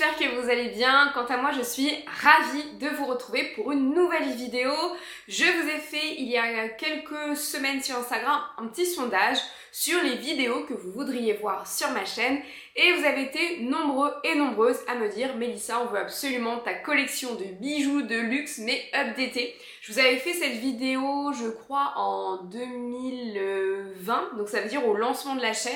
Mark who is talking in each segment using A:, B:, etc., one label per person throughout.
A: j'espère que vous allez bien. Quant à moi, je suis ravie de vous retrouver pour une nouvelle vidéo. Je vous ai fait il y a quelques semaines sur Instagram un petit sondage sur les vidéos que vous voudriez voir sur ma chaîne et vous avez été nombreux et nombreuses à me dire: Mélissa, on veut absolument ta collection de bijoux de luxe mais updatée. Je vous avais fait cette vidéo, je crois, en 2020, donc ça veut dire au lancement de la chaîne,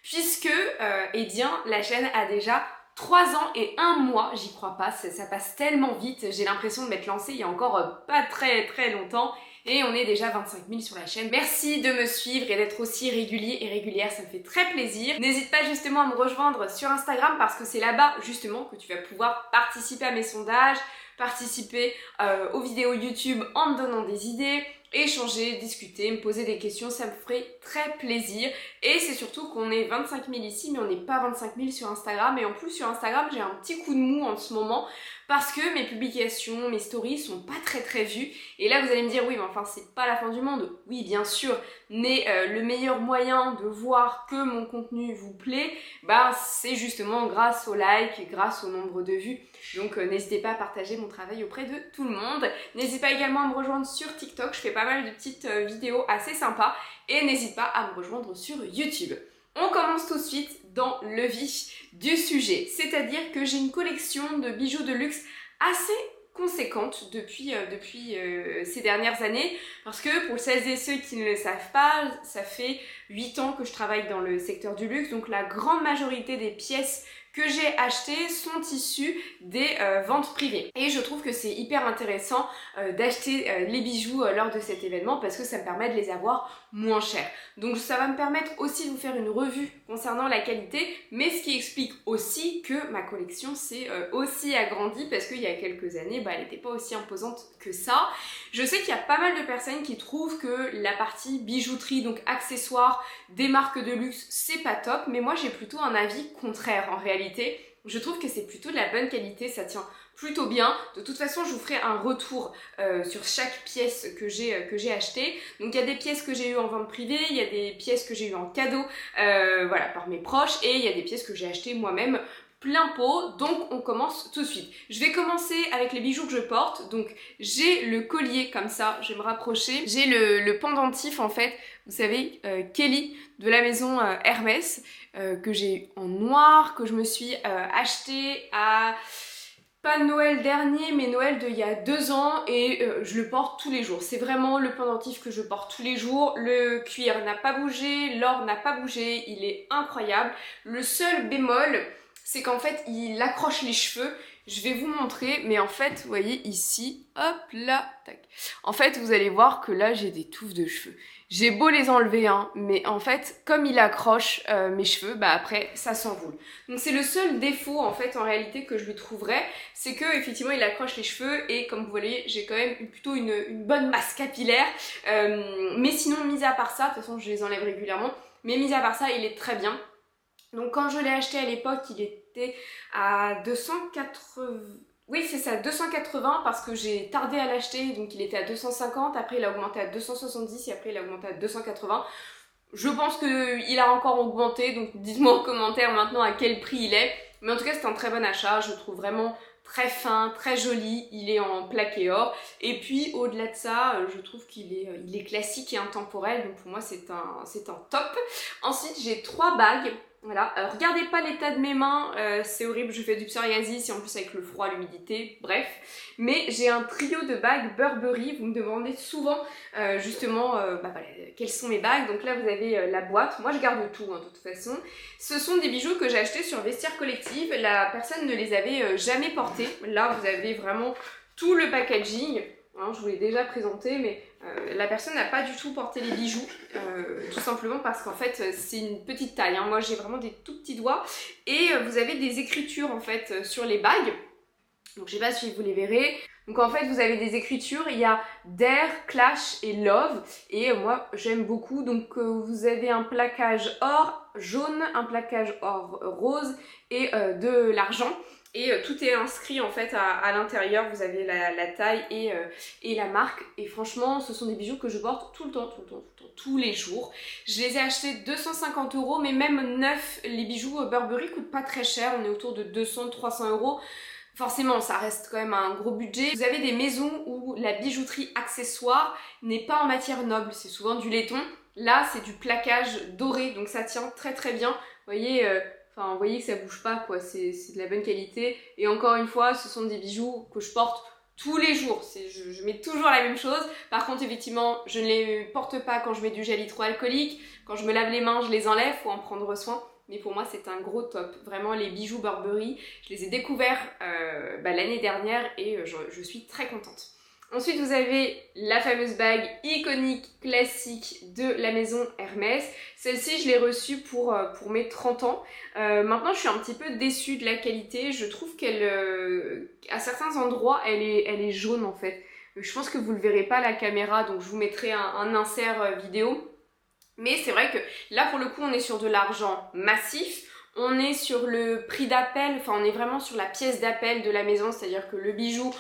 A: puisque la chaîne a déjà 3 ans et 1 mois, j'y crois pas, ça passe tellement vite, j'ai l'impression de m'être lancée il y a encore pas très longtemps et on est déjà 25 000 sur la chaîne. Merci de me suivre et d'être aussi régulier et régulière, ça me fait très plaisir. N'hésite pas justement à me rejoindre sur Instagram parce que c'est là-bas justement que tu vas pouvoir participer à mes sondages, participer aux vidéos YouTube en me donnant des idées, échanger, discuter, me poser des questions, ça me ferait très plaisir. Et c'est surtout qu'on est 25 000 ici, mais on n'est pas 25 000 sur Instagram. Et en plus sur Instagram, j'ai un petit coup de mou en ce moment parce que mes publications, mes stories sont pas très vues. Et là vous allez me dire: oui mais enfin c'est pas la fin du monde. Oui bien sûr, mais le meilleur moyen de voir que mon contenu vous plaît, c'est justement grâce aux likes et grâce au nombre de vues. Donc n'hésitez pas à partager mon travail auprès de tout le monde. N'hésitez pas également à me rejoindre sur TikTok, je fais pas mal de petites vidéos assez sympas. Et n'hésite pas à me rejoindre sur YouTube. On commence tout de suite dans le vif du sujet. C'est-à-dire que j'ai une collection de bijoux de luxe assez conséquente depuis ces dernières années. Parce que pour celles et ceux qui ne le savent pas, ça fait 8 ans que je travaille dans le secteur du luxe. Donc la grande majorité des pièces que j'ai achetées sont issues des ventes privées. Et je trouve que c'est hyper intéressant d'acheter les bijoux lors de cet événement parce que ça me permet de les avoir moins chers. Donc ça va me permettre aussi de vous faire une revue concernant la qualité, mais ce qui explique aussi que ma collection s'est aussi agrandie parce qu'il y a quelques années, elle n'était pas aussi imposante que ça. Je sais qu'il y a pas mal de personnes qui trouvent que la partie bijouterie, donc accessoires des marques de luxe, c'est pas top, mais moi j'ai plutôt un avis contraire en réalité. Je trouve que c'est plutôt de la bonne qualité, ça tient plutôt bien. De toute façon, je vous ferai un retour sur chaque pièce que j'ai achetée. Donc il y a des pièces que j'ai eues en vente privée, il y a des pièces que j'ai eues en cadeau par mes proches, et il y a des pièces que j'ai achetées moi-même plein pot. Donc on commence tout de suite. Je vais commencer avec les bijoux que je porte. Donc j'ai le collier comme ça, je vais me rapprocher. J'ai le pendentif en fait, vous savez, Kelly de la maison Hermès, que j'ai en noir, que je me suis acheté à... pas Noël dernier, mais Noël d'il y a 2 ans, et je le porte tous les jours. C'est vraiment le pendentif que je porte tous les jours. Le cuir n'a pas bougé, l'or n'a pas bougé, il est incroyable. Le seul bémol, c'est qu'en fait, il accroche les cheveux. Je vais vous montrer, mais en fait, vous voyez ici, hop là, tac. En fait, vous allez voir que là, j'ai des touffes de cheveux. J'ai beau les enlever, hein, mais en fait, comme il accroche mes cheveux, après, ça s'envole. Donc c'est le seul défaut, en fait, en réalité, que je lui trouverais, c'est que effectivement, il accroche les cheveux, et comme vous voyez, j'ai quand même plutôt une bonne masse capillaire. Mais sinon, mis à part ça, de toute façon, je les enlève régulièrement, mais mis à part ça, il est très bien. Donc quand je l'ai acheté à l'époque, il était à 280... Oui, c'est ça, 280, parce que j'ai tardé à l'acheter, donc il était à 250, après il a augmenté à 270 et après il a augmenté à 280. Je pense qu'il a encore augmenté, donc dites-moi en commentaire maintenant à quel prix il est. Mais en tout cas, c'est un très bon achat, je le trouve vraiment très fin, très joli, il est en plaqué or. Et puis au-delà de ça, je trouve qu'il est classique et intemporel, donc pour moi c'est un top. Ensuite, j'ai 3 bagues. Voilà, regardez pas l'état de mes mains, c'est horrible, je fais du psoriasis et en plus avec le froid, l'humidité, bref. Mais j'ai un trio de bagues Burberry, vous me demandez souvent justement quelles sont mes bagues. Donc là vous avez la boîte, moi je garde tout de toute façon. Ce sont des bijoux que j'ai achetés sur Vestiaire Collective, la personne ne les avait jamais portés. Là vous avez vraiment tout le packaging. Je vous l'ai déjà présenté, mais la personne n'a pas du tout porté les bijoux, tout simplement parce qu'en fait c'est une petite taille. Moi j'ai vraiment des tout petits doigts, et vous avez des écritures en fait sur les bagues. Donc je sais pas si vous les verrez. Donc en fait vous avez des écritures, il y a Dare, Clash et Love, et moi j'aime beaucoup. Donc vous avez un plaquage or jaune, un plaquage or rose et de l'argent. Et tout est inscrit en fait à l'intérieur, vous avez la taille et la marque. Et franchement, ce sont des bijoux que je porte tout le temps, tous les jours. Je les ai achetés 250 €, mais même neufs, les bijoux Burberry coûtent pas très cher, on est autour de 200-300 €. Forcément, ça reste quand même un gros budget. Vous avez des maisons où la bijouterie accessoire n'est pas en matière noble, c'est souvent du laiton. Là, c'est du plaquage doré, donc ça tient très très bien. Vous voyez, vous voyez que ça bouge pas, quoi. C'est de la bonne qualité. Et encore une fois, ce sont des bijoux que je porte tous les jours. Je mets toujours la même chose. Par contre, effectivement, je ne les porte pas quand je mets du gel hydroalcoolique. Quand je me lave les mains, je les enlève, faut en prendre soin. Mais pour moi, c'est un gros top. Vraiment, les bijoux Burberry, je les ai découverts l'année dernière et je suis très contente. Ensuite, vous avez la fameuse bague iconique, classique de la maison Hermès. Celle-ci, je l'ai reçue pour mes 30 ans. Maintenant, je suis un petit peu déçue de la qualité. Je trouve qu'elle, à certains endroits, elle est jaune en fait. Je pense que vous ne le verrez pas à la caméra, donc je vous mettrai un insert vidéo. Mais c'est vrai que là, pour le coup, on est sur de l'argent massif. On est sur le prix d'appel, enfin on est vraiment sur la pièce d'appel de la maison, c'est-à-dire que le bijou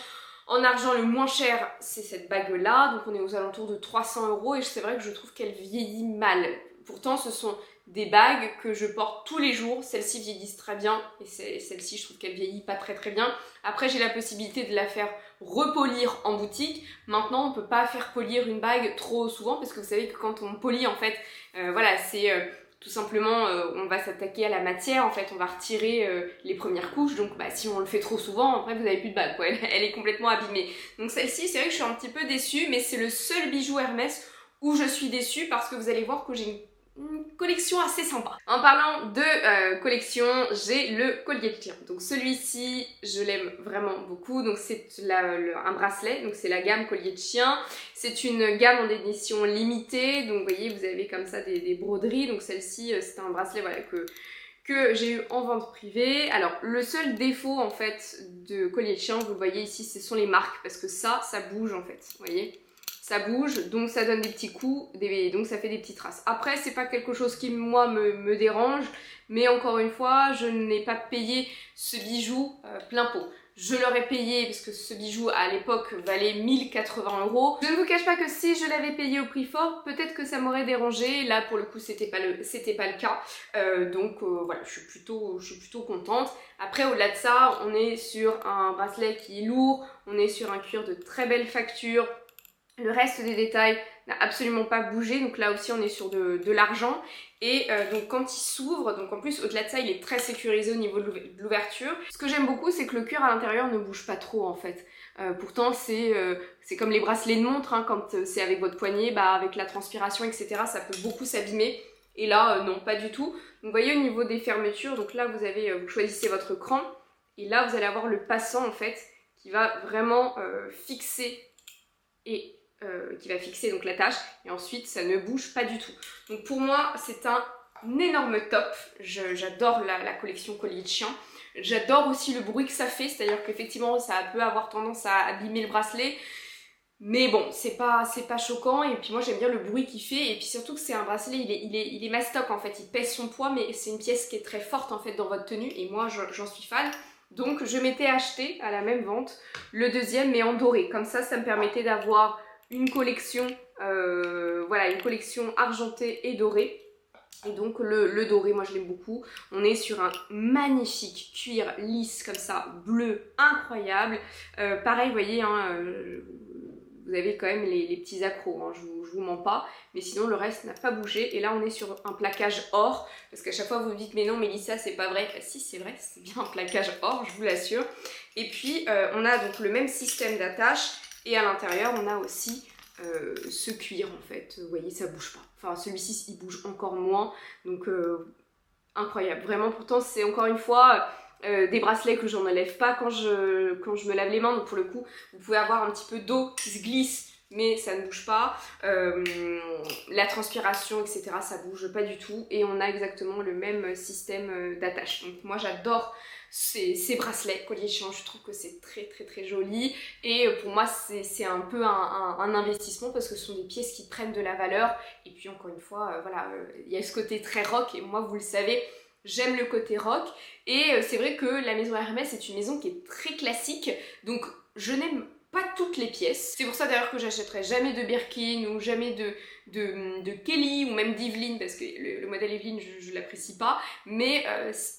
A: en argent le moins cher, c'est cette bague-là, donc on est aux alentours de 300 € et c'est vrai que je trouve qu'elle vieillit mal. Pourtant, ce sont des bagues que je porte tous les jours, celles-ci vieillissent très bien et celle-ci, je trouve qu'elle vieillit pas très très bien. Après, j'ai la possibilité de la faire repolir en boutique. Maintenant, on peut pas faire polir une bague trop souvent parce que vous savez que quand on polit, en fait, voilà, c'est... tout simplement, on va s'attaquer à la matière, en fait, on va retirer les premières couches, donc si on le fait trop souvent, après vous n'avez plus de bague, quoi. Elle est complètement abîmée. Donc celle-ci, c'est vrai que je suis un petit peu déçue, mais c'est le seul bijou Hermès où je suis déçue parce que vous allez voir que j'ai une collection assez sympa. En parlant de collection, j'ai le collier de chien. Donc celui-ci, je l'aime vraiment beaucoup. Donc c'est un bracelet, donc c'est la gamme collier de chien. C'est une gamme en édition limitée. Donc vous voyez, vous avez comme ça des broderies. Donc celle-ci, c'est un bracelet voilà, que j'ai eu en vente privée. Alors le seul défaut en fait de collier de chien, vous le voyez ici, ce sont les marques. Parce que ça bouge en fait, vous voyez. Ça bouge, donc ça donne des petits coups, donc ça fait des petites traces. Après, c'est pas quelque chose qui, moi, me dérange, mais encore une fois, je n'ai pas payé ce bijou plein pot. Je l'aurais payé, parce que ce bijou, à l'époque, valait 1080 €. Je ne vous cache pas que si je l'avais payé au prix fort, peut-être que ça m'aurait dérangé. Là, pour le coup, c'était pas le cas. Voilà, je suis plutôt contente. Après, au-delà de ça, on est sur un bracelet qui est lourd, on est sur un cuir de très belle facture. Le reste des détails n'a absolument pas bougé, donc là aussi on est sur de l'argent. Et donc quand il s'ouvre, donc en plus au-delà de ça il est très sécurisé au niveau de l'ouverture. Ce que j'aime beaucoup c'est que le cuir à l'intérieur ne bouge pas trop en fait. Pourtant c'est comme les bracelets de montre, hein, quand c'est avec votre poignet, avec la transpiration etc. ça peut beaucoup s'abîmer. Et là non, pas du tout. Donc vous voyez au niveau des fermetures, donc là vous choisissez votre cran. Et là vous allez avoir le passant en fait qui va vraiment fixer et qui va fixer donc l'attache et ensuite ça ne bouge pas du tout. Donc pour moi c'est un énorme top. J'adore la collection collier de chien. J'adore aussi le bruit que ça fait, c'est-à-dire qu'effectivement ça peut avoir tendance à abîmer le bracelet. Mais bon, c'est pas choquant et puis moi j'aime bien le bruit qu'il fait et puis surtout que c'est un bracelet, il est mastoc en fait, il pèse son poids mais c'est une pièce qui est très forte en fait dans votre tenue et moi j'en suis fan. Donc je m'étais acheté à la même vente le deuxième mais en doré, comme ça me permettait d'avoir une collection, voilà, une collection argentée et dorée. Et donc le doré, moi je l'aime beaucoup. On est sur un magnifique cuir lisse comme ça, bleu, incroyable. Pareil, vous voyez, hein, vous avez quand même les petits accros, hein, je vous mens pas. Mais sinon le reste n'a pas bougé. Et là on est sur un plaquage or. Parce qu'à chaque fois vous me dites mais non Mélissa c'est pas vrai. Si c'est vrai, c'est bien un plaquage or, je vous l'assure. Et puis on a donc le même système d'attache. Et à l'intérieur, on a aussi ce cuir en fait. Vous voyez, ça bouge pas. Enfin, celui-ci, il bouge encore moins. Donc, incroyable. Vraiment, pourtant, c'est encore une fois des bracelets que j'en enlève pas quand je me lave les mains. Donc, pour le coup, vous pouvez avoir un petit peu d'eau qui se glisse, mais ça ne bouge pas. La transpiration, etc., ça bouge pas du tout. Et on a exactement le même système d'attache. Donc, moi, j'adore ces bracelets collier de chien, je trouve que c'est très très très joli et pour moi c'est un peu un investissement parce que ce sont des pièces qui prennent de la valeur et puis encore une fois voilà, il y a ce côté très rock et moi vous le savez, j'aime le côté rock et c'est vrai que la maison Hermès est une maison qui est très classique, donc je n'aime pas toutes les pièces. C'est pour ça d'ailleurs que j'achèterai jamais de Birkin ou jamais de Kelly ou même d'Yveline, parce que le modèle Yveline je l'apprécie pas, mais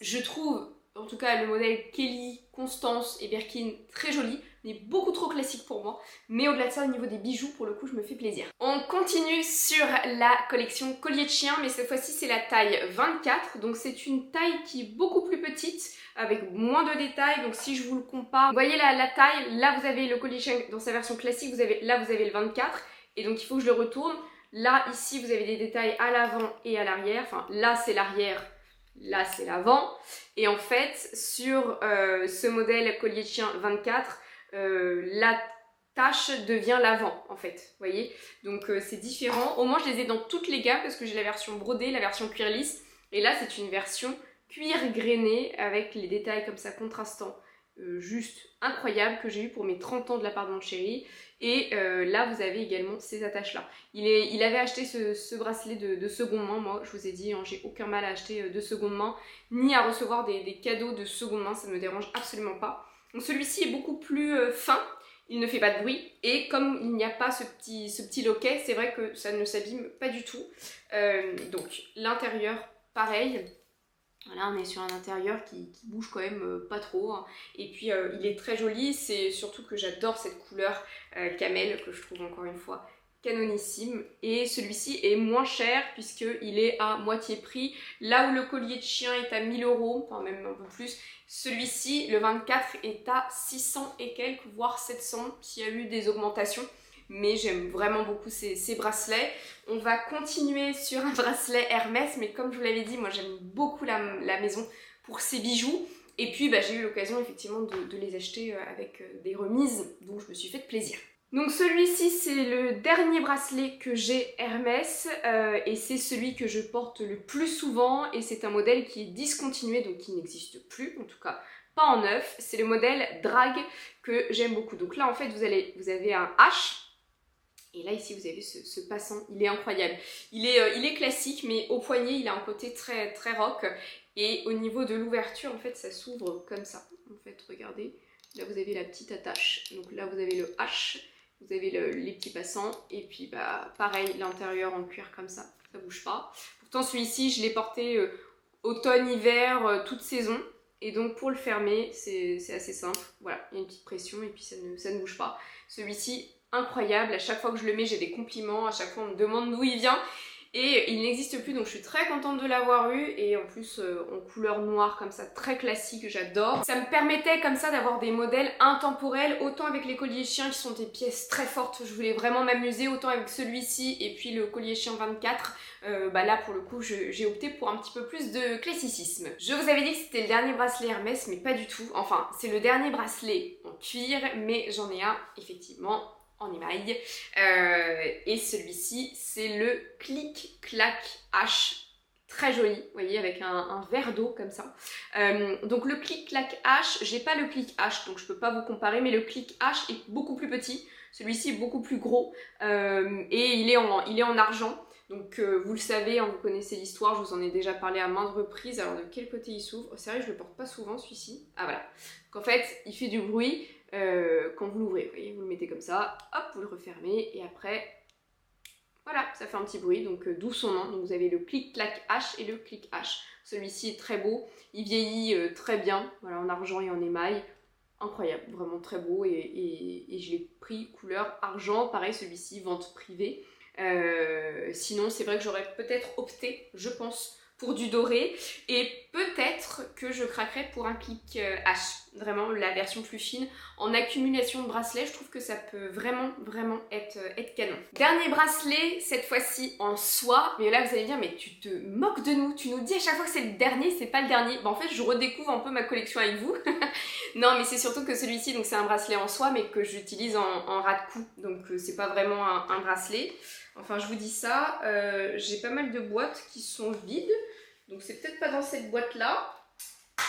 A: je trouve en tout cas le modèle Kelly, Constance et Birkin très joli, mais beaucoup trop classique pour moi. Mais au-delà de ça, au niveau des bijoux, pour le coup, je me fais plaisir. On continue sur la collection collier de chien, mais cette fois-ci c'est la taille 24, donc c'est une taille qui est beaucoup plus petite, avec moins de détails. Donc si je vous le compare, vous voyez la taille, là vous avez le collier de chien dans sa version classique, là vous avez le 24, et donc il faut que je le retourne. Là, ici, vous avez des détails à l'avant et à l'arrière, enfin là c'est l'arrière, là c'est l'avant, et en fait sur ce modèle collier de chien 24, la tache devient l'avant en fait, vous voyez, donc c'est différent. Au moins je les ai dans toutes les gammes parce que j'ai la version brodée, la version cuir lisse, et là c'est une version cuir grainé avec les détails comme ça contrastants, juste incroyable, que j'ai eu pour mes 30 ans de la part de mon chéri. Et là vous avez également ces attaches là. Il avait acheté ce bracelet de seconde main. Moi je vous ai dit, hein, j'ai aucun mal à acheter de seconde main, ni à recevoir des cadeaux de seconde main, ça ne me dérange absolument pas. Donc celui-ci est beaucoup plus fin, il ne fait pas de bruit, et comme il n'y a pas ce petit loquet, c'est vrai que ça ne s'abîme pas du tout. Donc l'intérieur pareil. Là on est sur un intérieur qui bouge quand même pas trop, hein. Et puis il est très joli, c'est surtout que j'adore cette couleur camel que je trouve encore une fois canonissime. Et celui-ci est moins cher puisqu'il est à moitié prix. Là où le collier de chien est à 1000 €, enfin même un peu plus, celui-ci, le 24, est à 600 et quelques, voire 700 s'il y a eu des augmentations. Mais j'aime vraiment beaucoup ces bracelets. On va continuer sur un bracelet Hermès, mais comme je vous l'avais dit, moi j'aime beaucoup la maison pour ses bijoux. Et puis j'ai eu l'occasion effectivement de les acheter avec des remises, donc je me suis fait plaisir. Donc celui-ci c'est le dernier bracelet que j'ai Hermès et c'est celui que je porte le plus souvent, et c'est un modèle qui est discontinué, donc qui n'existe plus, en tout cas pas en neuf. C'est le modèle Drag que j'aime beaucoup. Donc là en fait vous avez un H. Et là ici vous avez ce passant, il est incroyable. Il est classique, mais au poignet il a un côté très très rock. Et au niveau de l'ouverture en fait ça s'ouvre comme ça. En fait regardez, là vous avez la petite attache. Donc là vous avez le H, vous avez les petits passants. Et puis pareil, l'intérieur en cuir comme ça bouge pas. Pourtant celui-ci je l'ai porté automne-hiver, toute saison. Et donc pour le fermer c'est assez simple. Voilà, il y a une petite pression et puis ça ne bouge pas. Celui-ci incroyable, à chaque fois que je le mets j'ai des compliments, à chaque fois on me demande d'où il vient, et il n'existe plus, donc je suis très contente de l'avoir eu, et en plus en couleur noire comme ça, très classique, j'adore. Ça me permettait comme ça d'avoir des modèles intemporels, autant avec les colliers chiens qui sont des pièces très fortes, je voulais vraiment m'amuser, autant avec celui-ci et puis le collier chien 24, là pour le coup j'ai opté pour un petit peu plus de classicisme. Je vous avais dit que c'était le dernier bracelet Hermès, mais pas du tout, enfin c'est le dernier bracelet en cuir, mais j'en ai un effectivement en émail, et celui-ci c'est le Clic Clac H, très joli, vous voyez, avec un verre d'eau comme ça. Donc le Clic Clac H, j'ai pas le Clic H donc je peux pas vous comparer, mais le Clic H est beaucoup plus petit, celui-ci est beaucoup plus gros, et il est en argent. Donc vous le savez, hein, vous connaissez l'histoire, je vous en ai déjà parlé à maintes reprises. Alors de quel côté il s'ouvre? C'est vrai que je le porte pas souvent celui-ci. Ah voilà, donc en fait il fait du bruit quand vous l'ouvrez, vous voyez, vous le mettez comme ça, hop, vous le refermez, et après, voilà, ça fait un petit bruit, donc d'où son nom. Donc vous avez le Clic-Clac H et le Clic H. Celui-ci est très beau, il vieillit très bien, voilà, en argent et en émail, incroyable, vraiment très beau, et je l'ai pris couleur argent, pareil celui-ci, vente privée. Sinon c'est vrai que j'aurais peut-être opté, je pense, pour du doré, et peut-être que je craquerais pour un Clic H, vraiment la version plus fine. En accumulation de bracelets, je trouve que ça peut vraiment être canon. Dernier bracelet, cette fois-ci en soie, mais là vous allez me dire mais tu te moques de nous, tu nous dis à chaque fois que c'est le dernier, c'est pas le dernier. En fait je redécouvre un peu ma collection avec vous. Non mais c'est surtout que celui-ci, donc c'est un bracelet en soie mais que j'utilise en ras de cou, donc c'est pas vraiment un bracelet. Enfin je vous dis ça, j'ai pas mal de boîtes qui sont vides, donc c'est peut-être pas dans cette boîte là.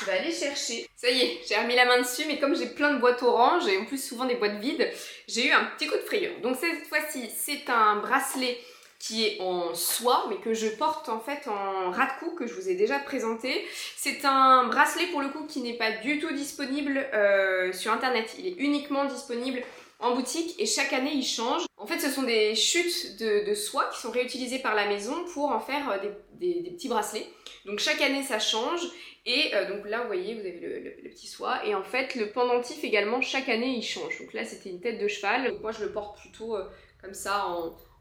A: Je vais aller chercher. Ça y est, j'ai remis la main dessus, mais comme j'ai plein de boîtes oranges et en plus souvent des boîtes vides, j'ai eu un petit coup de frayeur. Donc cette fois-ci c'est un bracelet qui est en soie mais que je porte en fait en ras de cou que je vous ai déjà présenté. C'est un bracelet pour le coup qui n'est pas du tout disponible sur internet, il est uniquement disponible en boutique et chaque année il change. En fait ce sont des chutes de soie qui sont réutilisées par la maison pour en faire des petits bracelets. Donc chaque année ça change et donc là vous voyez vous avez le petit soie et en fait le pendentif également chaque année il change. Donc là c'était une tête de cheval, donc moi je le porte plutôt comme ça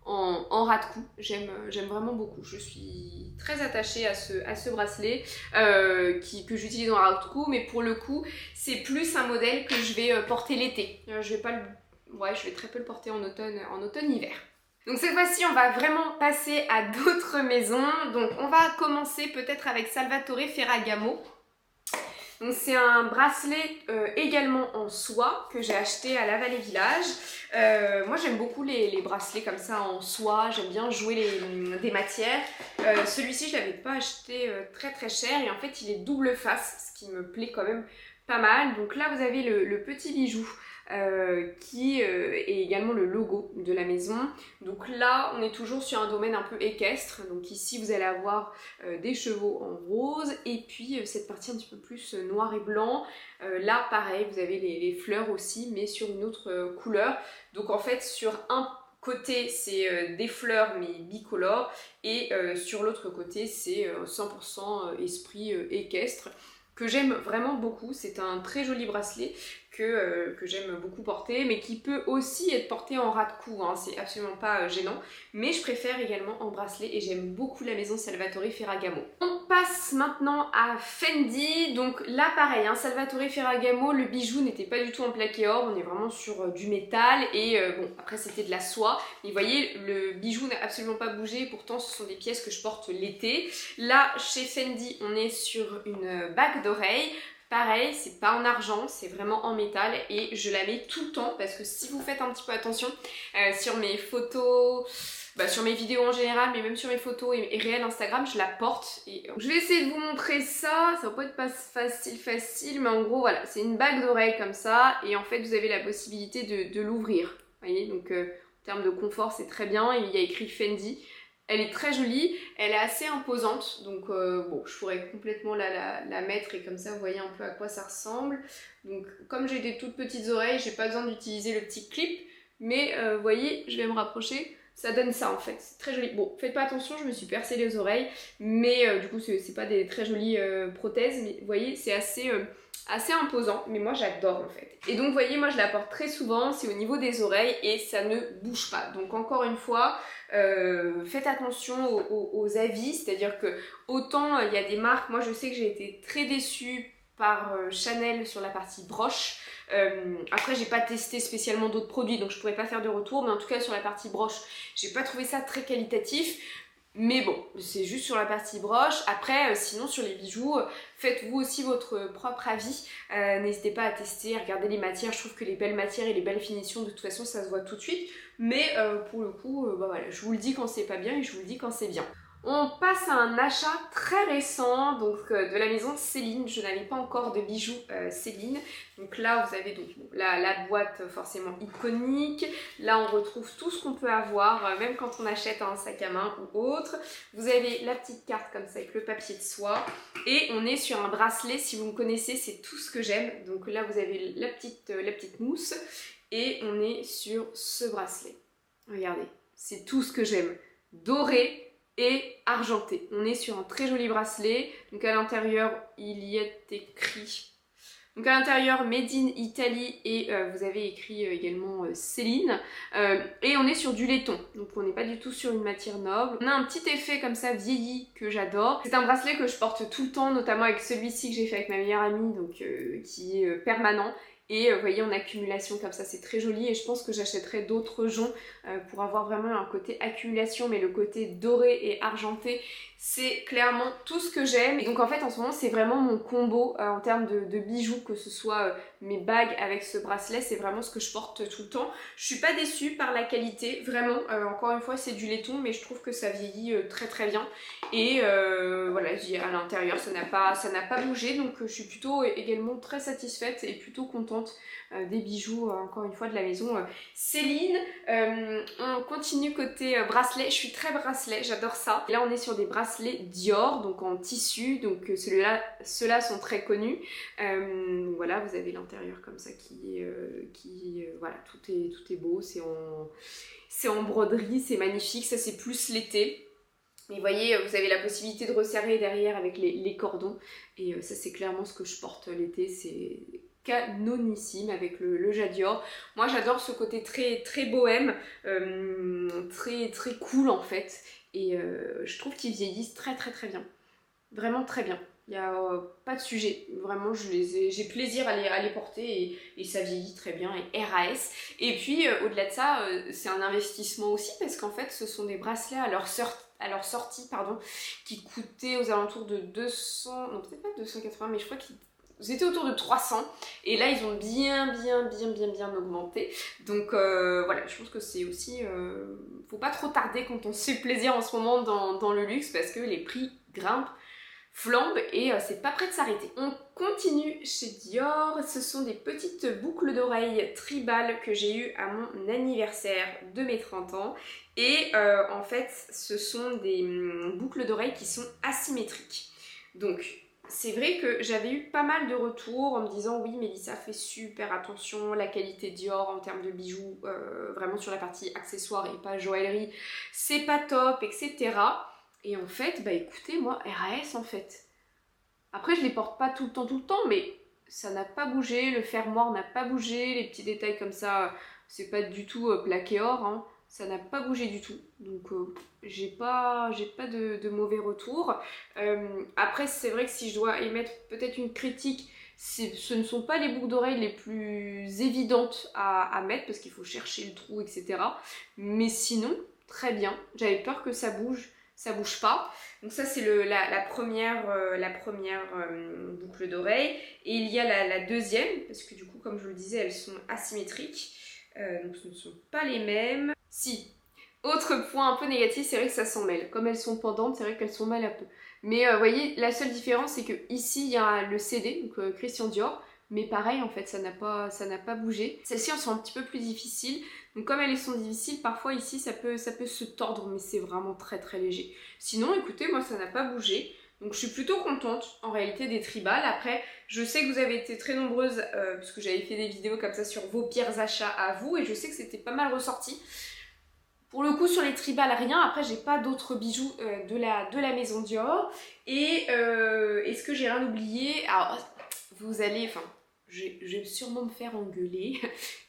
A: en ras de cou. J'aime vraiment beaucoup. Je suis très attachée à ce bracelet que j'utilise en ras de cou, mais pour le coup c'est plus un modèle que je vais porter l'été. Je vais très peu le porter en automne-hiver. Donc cette fois-ci on va vraiment passer à d'autres maisons. Donc on va commencer peut-être avec Salvatore Ferragamo. Donc c'est un bracelet également en soie que j'ai acheté à La Vallée Village. Moi j'aime beaucoup les bracelets comme ça en soie, j'aime bien jouer des matières. Celui-ci je l'avais pas acheté très très cher et en fait il est double face, ce qui me plaît quand même pas mal. Donc là vous avez le petit bijou qui est également le logo de la maison. Donc là on est toujours sur un domaine un peu équestre, donc ici vous allez avoir des chevaux en rose et puis cette partie un petit peu plus noir et blanc. Là pareil vous avez les fleurs aussi mais sur une autre couleur. Donc en fait sur un côté c'est des fleurs mais bicolores et sur l'autre côté c'est 100% esprit équestre que j'aime vraiment beaucoup. C'est un très joli bracelet que j'aime beaucoup porter, mais qui peut aussi être porté en ras de cou, hein, c'est absolument pas gênant, mais je préfère également en bracelet et j'aime beaucoup la maison Salvatore Ferragamo. On passe maintenant à Fendi. Donc là pareil, hein, Salvatore Ferragamo, le bijou n'était pas du tout en plaqué or, on est vraiment sur du métal et bon après c'était de la soie, mais vous voyez le bijou n'a absolument pas bougé, pourtant ce sont des pièces que je porte l'été. Là chez Fendi on est sur une bague d'oreille. Pareil, c'est pas en argent, c'est vraiment en métal et je la mets tout le temps parce que si vous faites un petit peu attention sur mes photos, sur mes vidéos en général, mais même sur mes photos et réels Instagram, je la porte. Et je vais essayer de vous montrer ça, ça va pas être pas facile, mais en gros voilà, c'est une bague d'oreille comme ça et en fait vous avez la possibilité de l'ouvrir. Vous voyez, donc en termes de confort c'est très bien et il y a écrit Fendi. Elle est très jolie, elle est assez imposante, donc bon, je pourrais complètement la mettre et comme ça vous voyez un peu à quoi ça ressemble. Donc comme j'ai des toutes petites oreilles, j'ai pas besoin d'utiliser le petit clip, mais vous voyez, je vais me rapprocher, ça donne ça en fait, c'est très joli. Bon, faites pas attention, je me suis percé les oreilles, mais du coup c'est pas des très jolies prothèses, mais vous voyez, c'est assez imposant, mais moi j'adore en fait. Et donc vous voyez, moi je la porte très souvent, c'est au niveau des oreilles et ça ne bouge pas. Donc encore une fois, faites attention aux avis, c'est-à-dire que autant il y a des marques, moi je sais que j'ai été très déçue par Chanel sur la partie broche. Après j'ai pas testé spécialement d'autres produits donc je pourrais pas faire de retour, mais en tout cas sur la partie broche j'ai pas trouvé ça très qualitatif. Mais bon, c'est juste sur la partie broche. Après, sinon sur les bijoux, faites-vous aussi votre propre avis. N'hésitez pas à tester, à regarder les matières. Je trouve que les belles matières et les belles finitions, de toute façon, ça se voit tout de suite. Mais pour le coup, voilà, je vous le dis quand c'est pas bien et je vous le dis quand c'est bien. On passe à un achat très récent donc de la maison Céline. Je n'avais pas encore de bijoux Céline. Donc là vous avez donc la boîte forcément iconique. Là on retrouve tout ce qu'on peut avoir, même quand on achète un sac à main ou autre. Vous avez la petite carte comme ça avec le papier de soie. Et on est sur un bracelet, si vous me connaissez, c'est tout ce que j'aime. Donc là vous avez la petite mousse. Et on est sur ce bracelet. Regardez, c'est tout ce que j'aime. Doré et argenté. On est sur un très joli bracelet. Donc à l'intérieur, il y est écrit... Donc à l'intérieur, Made in Italy et vous avez écrit également Céline. Et on est sur du laiton. Donc on n'est pas du tout sur une matière noble. On a un petit effet comme ça vieilli que j'adore. C'est un bracelet que je porte tout le temps, notamment avec celui-ci que j'ai fait avec ma meilleure amie, donc qui est permanent. Et vous voyez en accumulation comme ça, c'est très joli et je pense que j'achèterai d'autres joncs pour avoir vraiment un côté accumulation, mais le côté doré et argenté, C'est clairement tout ce que j'aime. Et donc en fait en ce moment c'est vraiment mon combo en termes de bijoux, que ce soit mes bagues avec ce bracelet, c'est vraiment ce que je porte tout le temps. Je suis pas déçue par la qualité, vraiment. Encore une fois c'est du laiton, mais je trouve que ça vieillit très très bien. Et voilà, à l'intérieur ça n'a pas bougé, donc je suis plutôt également très satisfaite et plutôt contente des bijoux, encore une fois, de la maison Céline. On continue côté bracelet. Je suis très bracelet, j'adore ça. Et là on est sur des bracelets Dior, donc en tissu, donc ceux-là sont très connus. Voilà, vous avez l'intérieur comme ça voilà, tout est beau, c'est en broderie, c'est magnifique. Ça c'est plus l'été. Mais vous voyez, vous avez la possibilité de resserrer derrière avec les cordons. Et ça c'est clairement ce que je porte l'été, c'est canonissime avec le Jadior. Moi j'adore ce côté très, très bohème, très, très cool en fait. Et je trouve qu'ils vieillissent très très très bien. Vraiment très bien. Il n'y a pas de sujet. Vraiment, j'ai plaisir à les porter et ça vieillit très bien. Et RAS. Et puis, au-delà de ça, c'est un investissement aussi parce qu'en fait, ce sont des bracelets à leur sortie, qui coûtaient aux alentours de 200... Non, peut-être pas 280, mais je crois qu'ils étaient autour de 300. Et là, ils ont bien augmenté. Donc, voilà, je pense que c'est aussi... faut pas trop tarder quand on se fait plaisir en ce moment dans le luxe parce que les prix grimpent, flambe et c'est pas prêt de s'arrêter. On continue chez Dior. Ce sont des petites boucles d'oreilles tribales que j'ai eues à mon anniversaire de mes 30 ans. Et en fait, ce sont des boucles d'oreilles qui sont asymétriques. Donc, c'est vrai que j'avais eu pas mal de retours en me disant oui Mélissa, fais super attention, la qualité Dior en termes de bijoux, vraiment sur la partie accessoires et pas joaillerie, c'est pas top, etc. Et en fait, bah écoutez, moi, RAS en fait. Après, je les porte pas tout le temps, mais ça n'a pas bougé, le fermoir n'a pas bougé, les petits détails comme ça, c'est pas du tout plaqué or, hein. Ça n'a pas bougé du tout. Donc, j'ai pas de mauvais retours. Après, c'est vrai que si je dois émettre peut-être une critique, ce ne sont pas les boucles d'oreilles les plus évidentes à mettre, parce qu'il faut chercher le trou, etc. Mais sinon, très bien. J'avais peur que ça bouge pas. Donc ça c'est la première boucle d'oreille. Et il y a la deuxième, parce que du coup comme je le disais elles sont asymétriques, donc ce ne sont pas les mêmes. Si, autre point un peu négatif, c'est vrai que ça s'en mêle. Comme elles sont pendantes, c'est vrai qu'elles s'en mêlent un peu. Mais vous voyez, la seule différence c'est que ici il y a le CD, donc Christian Dior. Mais pareil en fait, ça n'a pas bougé. Celles-ci elles sont un petit peu plus difficiles. Donc comme elles sont difficiles, parfois ici ça peut se tordre, mais c'est vraiment très très léger. Sinon écoutez, moi ça n'a pas bougé. Donc je suis plutôt contente en réalité des tribales. Après, je sais que vous avez été très nombreuses, parce que j'avais fait des vidéos comme ça sur vos pires achats à vous. Et je sais que c'était pas mal ressorti. Pour le coup sur les tribales rien, après j'ai pas d'autres bijoux de la maison Dior. Et est-ce que j'ai rien oublié? Alors vous allez, je vais sûrement me faire engueuler,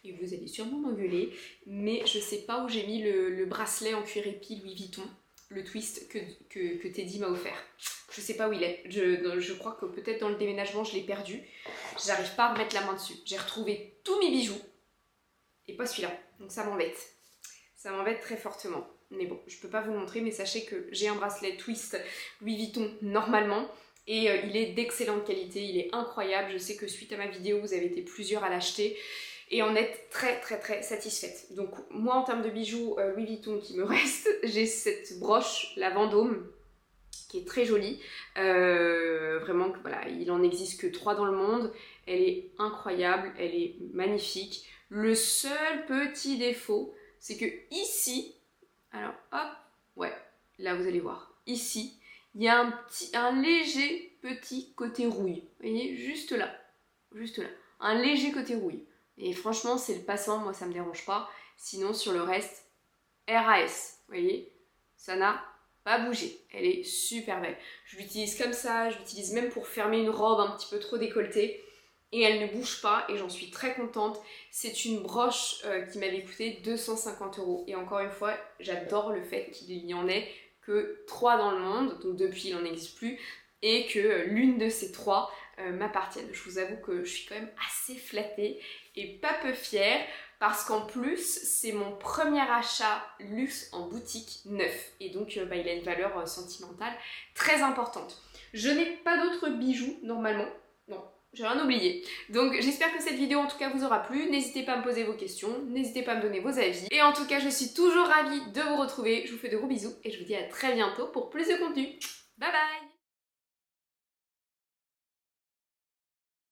A: et vous allez sûrement m'engueuler, mais je sais pas où j'ai mis le bracelet en cuir épi Louis Vuitton, le twist que Teddy m'a offert. Je sais pas où il est, je crois que peut-être dans le déménagement je l'ai perdu, j'arrive pas à remettre la main dessus. J'ai retrouvé tous mes bijoux, et pas celui-là, donc ça m'embête très fortement. Mais bon, je peux pas vous montrer, mais sachez que j'ai un bracelet twist Louis Vuitton normalement, et il est d'excellente qualité, il est incroyable. Je sais que suite à ma vidéo, vous avez été plusieurs à l'acheter et en êtes très très très satisfaite. Donc moi en termes de bijoux Louis Vuitton qui me reste, j'ai cette broche, la Vendôme, qui est très jolie. Vraiment, voilà, il en existe que 3 dans le monde. Elle est incroyable, elle est magnifique. Le seul petit défaut, c'est que ici, alors hop, ouais, là vous allez voir, ici, il y a un léger petit côté rouille. Vous voyez, juste là. Un léger côté rouille. Et franchement, c'est le passant, moi ça me dérange pas. Sinon, sur le reste, RAS. Vous voyez, ça n'a pas bougé. Elle est super belle. Je l'utilise comme ça, je l'utilise même pour fermer une robe un petit peu trop décolletée. Et elle ne bouge pas et j'en suis très contente. C'est une broche qui m'avait coûté 250 €. Et encore une fois, j'adore le fait qu'il y en ait que 3 dans le monde, donc depuis il n'en existe plus. et que l'une de ces trois m'appartienne. Je vous avoue que je suis quand même assez flattée et pas peu fière parce qu'en plus c'est mon premier achat luxe en boutique neuf et donc il a une valeur sentimentale très importante. Je n'ai pas d'autres bijoux normalement, non, j'ai rien oublié. Donc j'espère que cette vidéo en tout cas vous aura plu, n'hésitez pas à me poser vos questions, n'hésitez pas à me donner vos avis et en tout cas je suis toujours ravie de vous retrouver, je vous fais de gros bisous et je vous dis à très bientôt pour plus de contenu. Bye bye!